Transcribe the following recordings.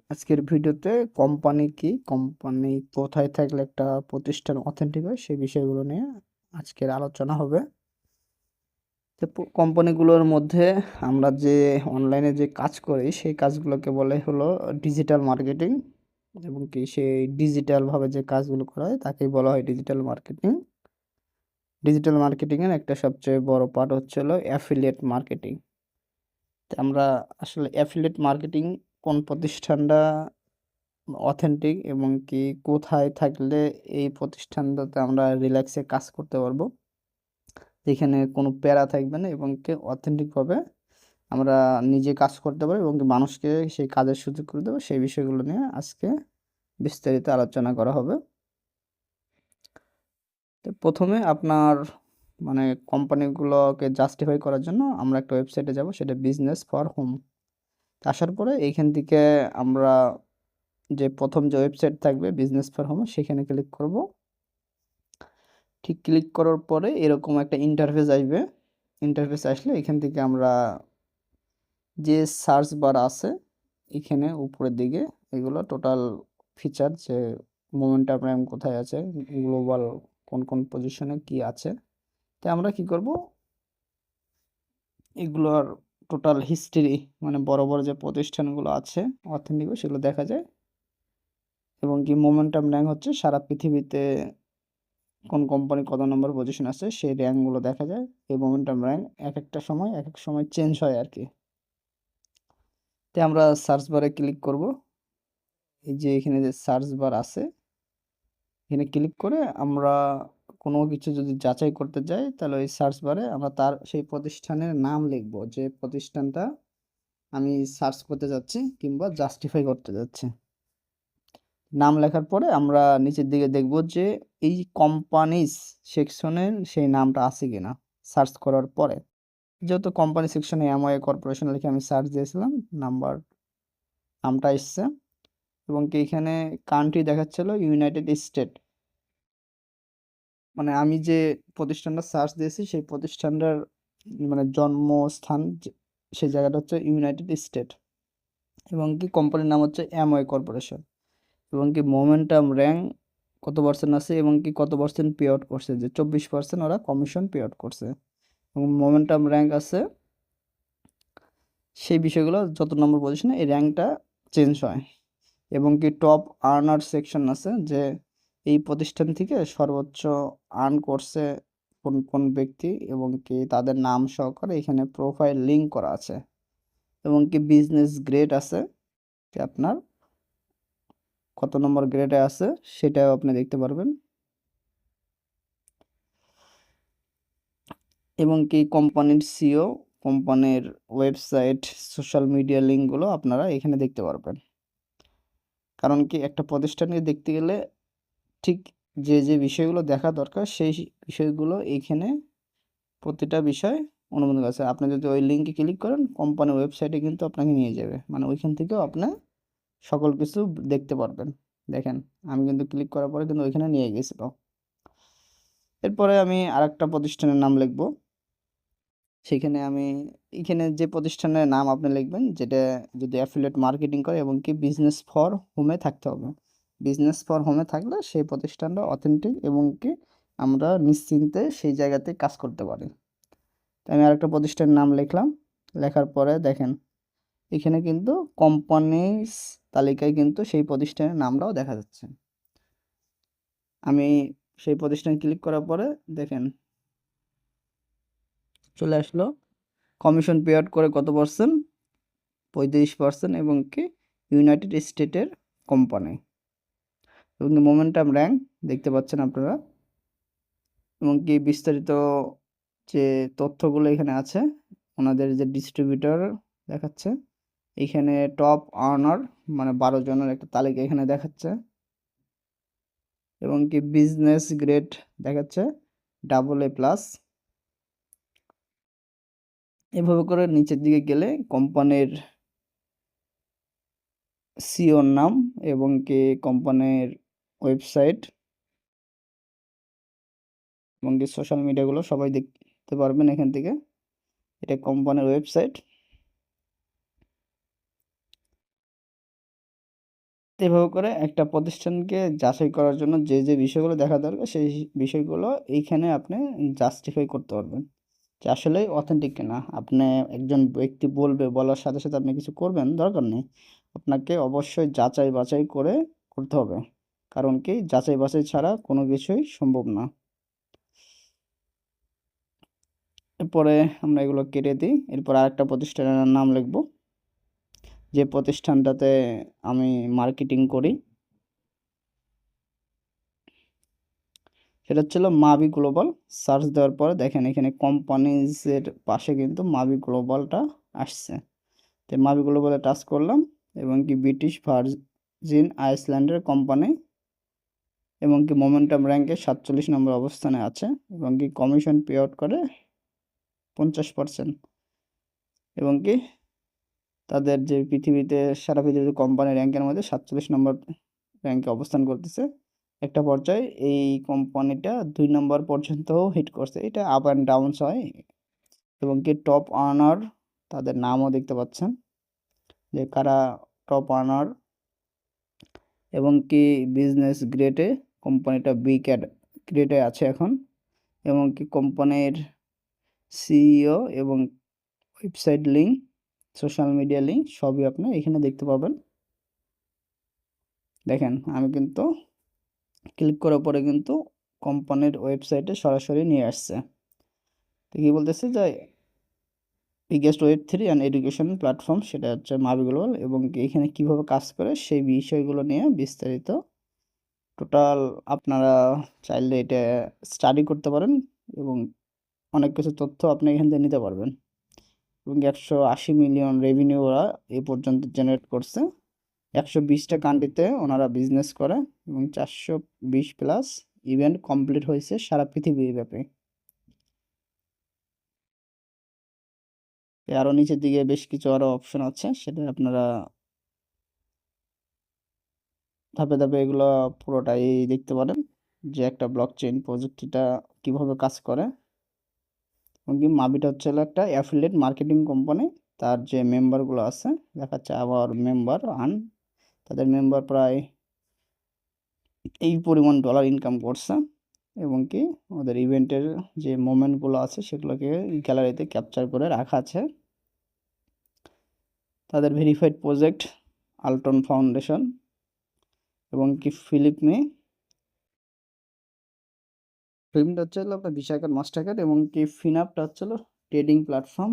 আজকের ভিডিওতে কোম্পানি কি, কোম্পানি কোথায় থাকলে একটা প্রতিষ্ঠান অথেন্টিক হয় সেই বিষয়গুলো নিয়ে আজকের আলোচনা হবে। তো কোম্পানিগুলোর মধ্যে আমরা যে অনলাইনে যে কাজ করি সেই কাজগুলোকে বলে হলো ডিজিটাল মার্কেটিং, এবং কি সেই ডিজিটালভাবে যে কাজগুলো করা হয় তাকেই বলা হয় ডিজিটাল মার্কেটিং। ডিজিটাল মার্কেটিংয়ের একটা সবচেয়ে বড় পার্ট হচ্ছে হলো অ্যাফিলিয়েট মার্কেটিং। তো আমরা আসলে অ্যাফিলিয়েট মার্কেটিং কোন প্রতিষ্ঠানটা অথেন্টিক এবং কি কোথায় থাকলে এই প্রতিষ্ঠানটাতে আমরা রিল্যাক্সে কাজ করতে পারবো, যেখানে কোনো প্যারা থাকবে না এবং কি অথেন্টিকভাবে আমরা নিজে কাজ করতে পারবো এবং কি মানুষকে সেই কাজের সুযোগ করে দেবো, সেই বিষয়গুলো নিয়ে আজকে বিস্তারিত আলোচনা করা হবে। তো প্রথমে আপনার মানে কোম্পানিগুলোকে জাস্টিফাই করার জন্য আমরা একটা ওয়েবসাইটে যাব, সেটা বিজনেস ফর হোম। আসার পরে এইখান থেকে আমরা যে প্রথম যে ওয়েবসাইট থাকবে বিজনেস ফর হোম সেখানে ক্লিক করব। ঠিক ক্লিক করার পরে এরকম একটা ইন্টারফেস আসবে। ইন্টারফেস আসলে এখান থেকে আমরা যে সার্চ বার আছে এখানে উপরের দিকে এগুলো টোটাল ফিচার, যে মোমেন্টাম র্যাম কোথায় আছে, গ্লোবাল কোন কোন পজিশনে কি আছে, তো আমরা কি করব এগুলোর টোটাল হিস্ট্রি, মানে বড় বড় যে প্রতিষ্ঠানগুলো আছে অথেন্টিক সেগুলো দেখা যায়, এবং কি মোমেন্টাম র্যাঙ্ক হচ্ছে সারা পৃথিবীতে কোন কোম্পানি কত নম্বর পজিশন আছে সেই র্যাঙ্কগুলো দেখা যায়। এই মোমেন্টাম র্যাঙ্ক এক একটা সময় এক এক সময় চেঞ্জ হয় আর কি। তো আমরা সার্চ বারে ক্লিক করব। এই যে এখানে যে সার্চ বার আছে এখানে ক্লিক করে আমরা কোনো কিছু যদি যাচাই করতে যাই তাহলে ওই সার্চ বারে আমরা তার সেই প্রতিষ্ঠানের নাম লিখব, যে প্রতিষ্ঠানটা আমি সার্চ করতে যাচ্ছি কিংবা জাস্টিফাই করতে যাচ্ছি। নাম লেখার পরে আমরা নিচের দিকে দেখব যে এই কোম্পানিজ সেকশনের সেই নামটা আছে কিনা সার্চ করার পরে। যেহেতু কোম্পানি সেকশনে অ্যামওয়ে কর্পোরেশন লিখে আমি সার্চ দিয়েছিলাম, নামটা এসছে, এবং কি এখানে কান্ট্রি দেখাচ্ছিল ইউনাইটেড স্টেট। মানে আমি যে প্রতিষ্ঠানটা সার্চ দিয়েছি সেই প্রতিষ্ঠানটার মানে জন্মস্থান সেই জায়গাটা হচ্ছে ইউনাইটেড স্টেট, এবং কি কোম্পানির নাম হচ্ছে অ্যামওয়ে কর্পোরেশন, এবং কি মোমেন্টাম র্যাঙ্ক কত পার্সেন্ট আছে এবং কি কত পার্সেন্ট পে আউট করছে, যে 24% ওরা কমিশন পে আউট করছে, এবং মোমেন্টাম র্যাঙ্ক আছে সেই বিষয়গুলো যত নম্বর পজিশনে এই র্যাঙ্কটা চেঞ্জ হয়, এবং কি টপ আর্নার সেকশন আছে, যে এই প্রতিষ্ঠান থেকে সর্বোচ্চ আর্ন করছে কোন কোন ব্যক্তি, এবং কি তাদের নাম সহকারে এখানে প্রোফাইল লিঙ্ক করা আছে, এবং কি বিজনেস গ্রেড আছে, যে আপনার কত নম্বর গ্রেডে আছে সেটাও আপনি দেখতে পারবেন, এবং কি কোম্পানির সিও, কোম্পানির ওয়েবসাইট, সোশ্যাল মিডিয়া লিঙ্কগুলো আপনারা এখানে দেখতে পারবেন। কারণ কি একটা প্রতিষ্ঠানকে দেখতে গেলে ঠিক যে যে বিষয়গুলো দেখা দরকার সেই বিষয়গুলো এইখানে প্রতিটা বিষয় অনুমোদন আছে। আপনি যদি ওই লিঙ্কে ক্লিক করেন কোম্পানির ওয়েবসাইটে কিন্তু আপনাকে নিয়ে যাবে, মানে ওইখান থেকেও আপনি সকল কিছু দেখতে পারবেন। দেখেন আমি কিন্তু ক্লিক করার পরে কিন্তু ওইখানে নিয়ে গেছিল। এরপরে আমি আরেকটা প্রতিষ্ঠানের নাম লিখব। সেখানে আমি এখানে যে প্রতিষ্ঠানের নাম আপনি লিখবেন, যেটা যদি অ্যাফিলিয়েট মার্কেটিং করে এবং কি বিজনেস ফর হোমে থাকতে হবে। বিজনেস ফর হোমে থাকলে সেই প্রতিষ্ঠানটা অথেন্টিক এবং কি আমরা নিশ্চিন্তে সেই জায়গাতে কাজ করতে পারি। তো আমি আরেকটা প্রতিষ্ঠানের নাম লিখলাম। লেখার পরে দেখেন এখানে কিন্তু কোম্পানিস তালিকায় কিন্তু সেই প্রতিষ্ঠানের নামটাও দেখা যাচ্ছে। আমি সেই প্রতিষ্ঠানে ক্লিক করার পরে দেখেন চলে আসলো কমিশন পে আউট করে কত পার্সেন্ট, 35%, এবং কি ইউনাইটেড স্টেটের কোম্পানি, এবং মোমেন্টাম র্যাঙ্ক দেখতে পাচ্ছেন আপনারা, এবং কি বিস্তারিত যে তথ্যগুলো এখানে আছে ওনাদের যে ডিস্ট্রিবিউটর দেখাচ্ছে, এখানে টপ আর্নার মানে 12 জনের একটা তালিকা এখানে দেখাচ্ছে, এবং কি বিজনেস গ্রেড দেখাচ্ছে AA+। এভাবে করে নিচের দিকে গেলে কোম্পানির সিওর নাম এবং কি কোম্পানির ওয়েবসাইট এবং কি সোশ্যাল মিডিয়াগুলো সবাই দেখতে পারবেন এখান থেকে। এটা কোম্পানির ওয়েবসাইট। এভাবে করে একটা প্রতিষ্ঠানকে যাচাই করার জন্য যে বিষয়গুলো দেখা দরকার সেই বিষয়গুলো এইখানে আপনি জাস্টিফাই করতে পারবেন যে আসলেই অথেন্টিক কিনা। আপনি একজন ব্যক্তি বলবে, বলার সাথে, সাথে আপনি কিছু করবেন দরকার নেই। আপনাকে অবশ্যই যাচাই বাছাই করে করতে হবে। কারণ কি যাচাই বাছাই ছাড়া কোনো কিছুই সম্ভব না। এরপরে আমরা এগুলো কেটে দিই। এরপর আরেকটা প্রতিষ্ঠানের নাম লিখব, যে প্রতিষ্ঠানটাতে আমি মার্কেটিং করি। সেটা হচ্ছিল মাবি গ্লোবাল। সার্চ দেওয়ার পরে দেখেন এখানে কোম্পানিজের পাশে কিন্তু মাবি গ্লোবালটা আসছে। তো মাবি গ্লোবালে টাচ করলাম এবং কি ব্রিটিশ ভার্জিন আইসল্যান্ডের কোম্পানি এবং কি মোমেন্টাম র্যাঙ্কে 47 নম্বর অবস্থানে আছে এবং কি কমিশন পে আউট করে 50% এবং কি তাদের যে পৃথিবীতে সারা পৃথিবীতে কোম্পানি র্যাঙ্কের মধ্যে 47 নম্বর র্যাঙ্কে অবস্থান করতেছে। একটা পর্যায়ে এই কোম্পানিটা 2 নম্বর পর্যন্তও হিট করছে। এটা আপ অ্যান্ড ডাউনস হয় এবং কি টপ আর্নার তাদের নামও দেখতে পাচ্ছেন যে কারা টপ আর্নার এবং কি বিজনেস গ্রেডে কোম্পানিটা বি গ্রেডে আছে এখন এবং কি কোম্পানির সিইও এবং website link, social media link সবই আপনি এখানে দেখতে পাবেন। দেখেন আমি কিন্তু ক্লিক করার পরে কিন্তু কোম্পানির ওয়েবসাইটে সরাসরি নিয়ে আসছে। তো কি বলতেছে যে biggest Web3 and education platform, সেটা হচ্ছে মাবি গ্লোবাল এবং এখানে কিভাবে কাজ করে সেই বিষয়গুলো নিয়ে বিস্তারিত টোটাল আপনারা চাইলে এটা স্টাডি করতে পারেন এবং অনেক কিছু তথ্য আপনি এখান থেকে নিতে পারবেন। এবং 180 মিলিয়ন রেভিনিউ ওরা এই পর্যন্ত জেনারেট করছে। 120টা কান্ট্রিতে ওনারা বিজনেস করে এবং 420 প্লাস ইভেন্ট কমপ্লিট হয়েছে সারা পৃথিবীব্যাপী। আরও নিচের দিকে বেশ কিছু আরও অপশন আছে, সেটা আপনারা ধাপে ধাপে এগুলো পুরোটাই দেখতে পারেন যে একটা ব্লক চেইন প্রযুক্তিটা কীভাবে কাজ করে। এবং কি মাবিটা হচ্ছে হলো একটা অ্যাফিলিয়েট মার্কেটিং কোম্পানি। তার যে মেম্বারগুলো আছে দেখাচ্ছে আবার মেম্বার তাদের মেম্বার প্রায় এই পরিমাণ ডলার ইনকাম করছে এবং কি ওদের ইভেন্টের যে মোমেন্টগুলো আছে সেগুলোকে গ্যালারিতে ক্যাপচার করে রাখা আছে। তাদের ভেরিফাইড প্রজেক্ট আলটন ফাউন্ডেশন এবং কি ফিল্মটা হচ্ছে হলো আপনার ভিসা কার্ড, মাস্টার কার্ড এবং কি ফিনাপটা হচ্ছে হলো ট্রেডিং প্ল্যাটফর্ম।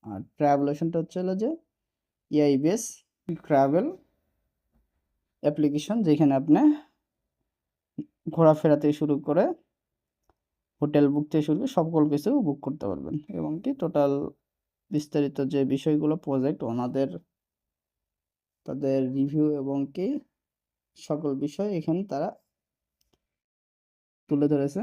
আর ট্রাভেলেশনটা হচ্ছে হলো যে এআই বেস ট্রাভেল অ্যাপ্লিকেশন, যেখানে আপনি ঘোরাফেরা থেকে শুরু করে হোটেল বুক থেকে শুরু করে সকল কিছু বুক করতে পারবেন এবং কি টোটাল বিস্তারিত যে বিষয়গুলো প্রজেক্ট ওনাদের তাদের রিভিউ এবং কি সকল বিষয় এখানে তারা তুলে ধরেছে।